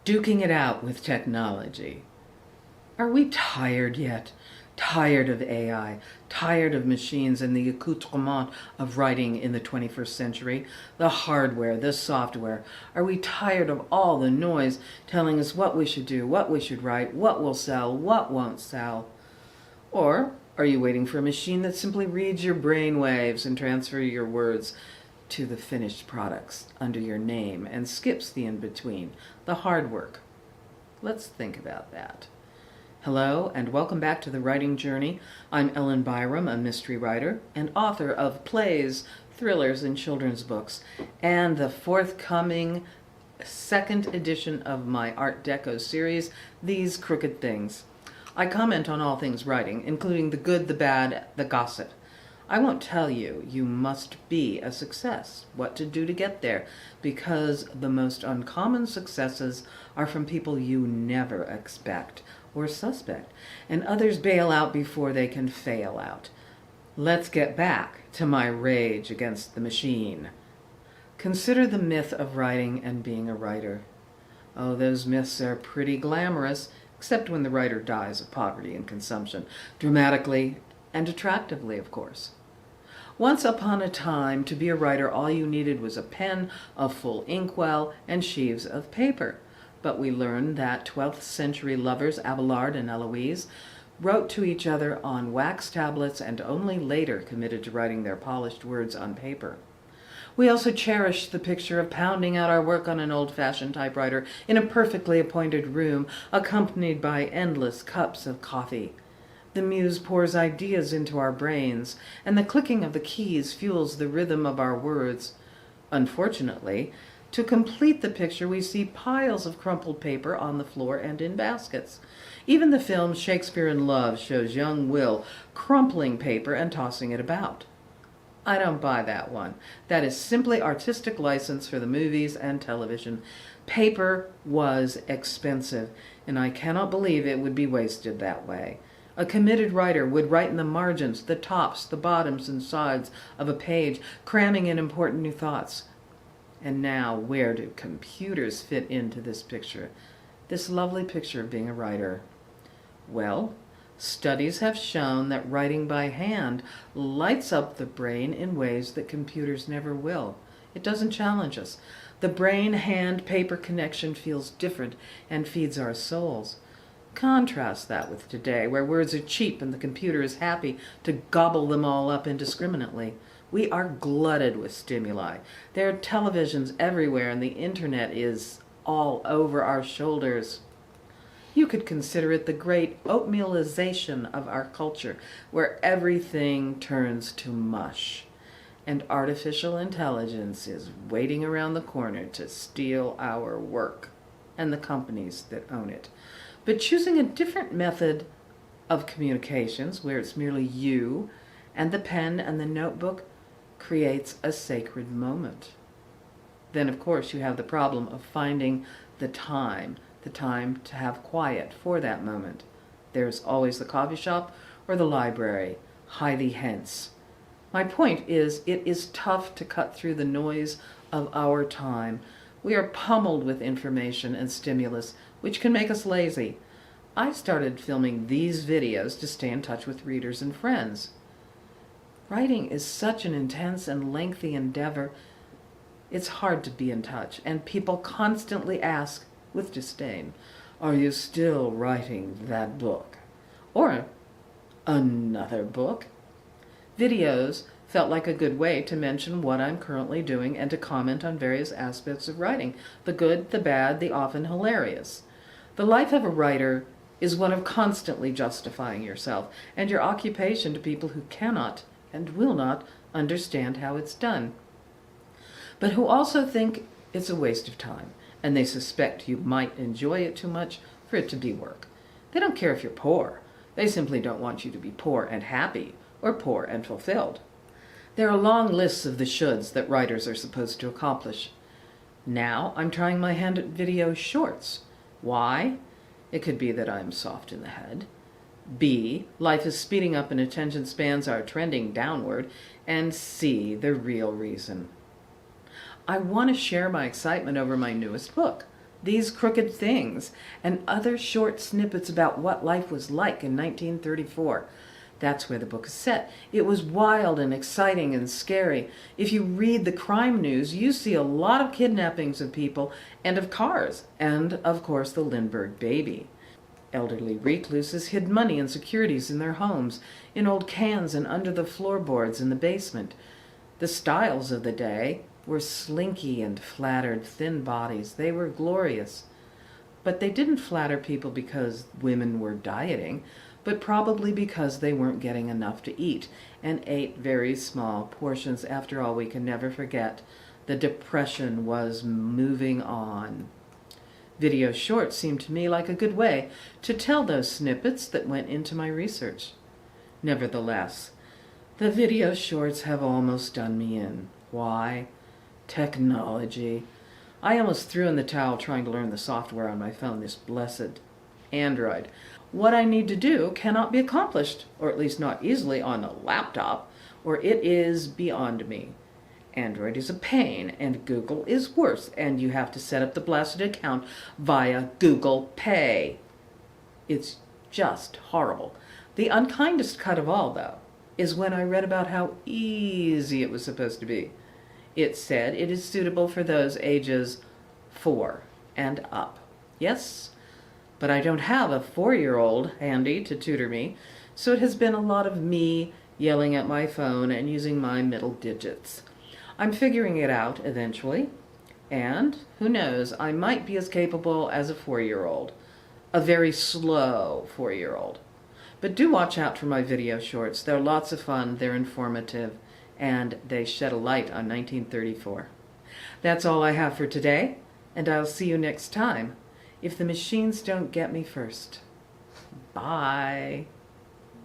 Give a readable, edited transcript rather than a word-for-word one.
duking it out with technology. Are we tired yet? Tired of AI, tired of machines and the accoutrement of writing in the 21st century, the hardware, the software? Are we tired of all the noise telling us what we should do, what we should write, what will sell, what won't sell? Or are you waiting for a machine that simply reads your brain waves and transfers your words to the finished products under your name and skips the in-between, the hard work? Let's think about that. Hello, and welcome back to The Writing Journey. I'm Ellen Byerrum, a mystery writer and author of plays, thrillers, and children's books, and the forthcoming second edition of my Art Deco series, These Crooked Things. I comment on all things writing, including the good, the bad, the gossip. I won't tell you, you must be a success, what to do to get there, because the most uncommon successes are from people you never expect or suspect, and others bail out before they can fail out. Let's get back to my rage against the machine. Consider the myth of writing and being a writer. Oh, those myths are pretty glamorous, except when the writer dies of poverty and consumption, dramatically and attractively, of course. Once upon a time, to be a writer, all you needed was a pen, a full inkwell, and sheaves of paper. But we learned that 12th century lovers Abelard and Eloise wrote to each other on wax tablets and only later committed to writing their polished words on paper. We also cherished the picture of pounding out our work on an old-fashioned typewriter in a perfectly appointed room, accompanied by endless cups of coffee. The muse pours ideas into our brains, and the clicking of the keys fuels the rhythm of our words. Unfortunately, to complete the picture, we see piles of crumpled paper on the floor and in baskets. Even the film Shakespeare in Love shows young Will crumpling paper and tossing it about. I don't buy that one. That is simply artistic license for the movies and television. Paper was expensive, and I cannot believe it would be wasted that way. A committed writer would write in the margins, the tops, the bottoms, and sides of a page, cramming in important new thoughts. And now, where do computers fit into this picture? This lovely picture of being a writer? Well, studies have shown that writing by hand lights up the brain in ways that computers never will. It doesn't challenge us. The brain-hand-paper connection feels different and feeds our souls. Contrast that with today, where words are cheap and the computer is happy to gobble them all up indiscriminately. We are glutted with stimuli. There are televisions everywhere, and the internet is all over our shoulders. You could consider it the great oatmealization of our culture, where everything turns to mush, and artificial intelligence is waiting around the corner to steal our work and the companies that own it. But choosing a different method of communications, where it's merely you and the pen and the notebook, creates a sacred moment. Then, of course, you have the problem of finding the time to have quiet for that moment. There's always the coffee shop or the library. Hie thee hence. My point is, it is tough to cut through the noise of our time. We are pummeled with information and stimulus, which can make us lazy. I started filming these videos to stay in touch with readers and friends. Writing is such an intense and lengthy endeavor. It's hard to be in touch, and people constantly ask, with disdain, "Are you still writing that book?" Or, "Another book?" Videos felt like a good way to mention what I'm currently doing and to comment on various aspects of writing, the good, the bad, the often hilarious. The life of a writer is one of constantly justifying yourself and your occupation to people who cannot and will not understand how it's done, but who also think it's a waste of time, and they suspect you might enjoy it too much for it to be work. They don't care if you're poor. They simply don't want you to be poor and happy, or poor and fulfilled. There are long lists of the shoulds that writers are supposed to accomplish. Now I'm trying my hand at video shorts. Why? It could be that I'm soft in the head. B, life is speeding up and attention spans are trending downward. And C, the real reason. I want to share my excitement over my newest book, These Crooked Things, and other short snippets about what life was like in 1934. That's where the book is set. It was wild and exciting and scary. If you read the crime news, you see a lot of kidnappings of people and of cars, and of course the Lindbergh baby. Elderly recluses hid money and securities in their homes, in old cans and under the floorboards in the basement. The styles of the day were slinky and flattered, thin bodies. They were glorious. But they didn't flatter people because women were dieting, but probably because they weren't getting enough to eat and ate very small portions. After all, we can never forget the Depression was moving on. Video shorts seemed to me like a good way to tell those snippets that went into my research. Nevertheless, the video shorts have almost done me in. Why? Technology. I almost threw in the towel trying to learn the software on my phone, this blessed Android. What I need to do cannot be accomplished, or at least not easily on a laptop, or it is beyond me. Android is a pain, and Google is worse, and you have to set up the blasted account via Google Pay. It's just horrible. The unkindest cut of all, though, is when I read about how easy it was supposed to be. It said it is suitable for those ages 4 and up. Yes, but I don't have a 4-year-old handy to tutor me, so it has been a lot of me yelling at my phone and using my middle digits. I'm figuring it out eventually, and who knows, I might be as capable as a 4-year-old, a very slow 4-year-old. But do watch out for my video shorts. They're lots of fun, they're informative, and they shed a light on 1934. That's all I have for today, and I'll see you next time, if the machines don't get me first. Bye.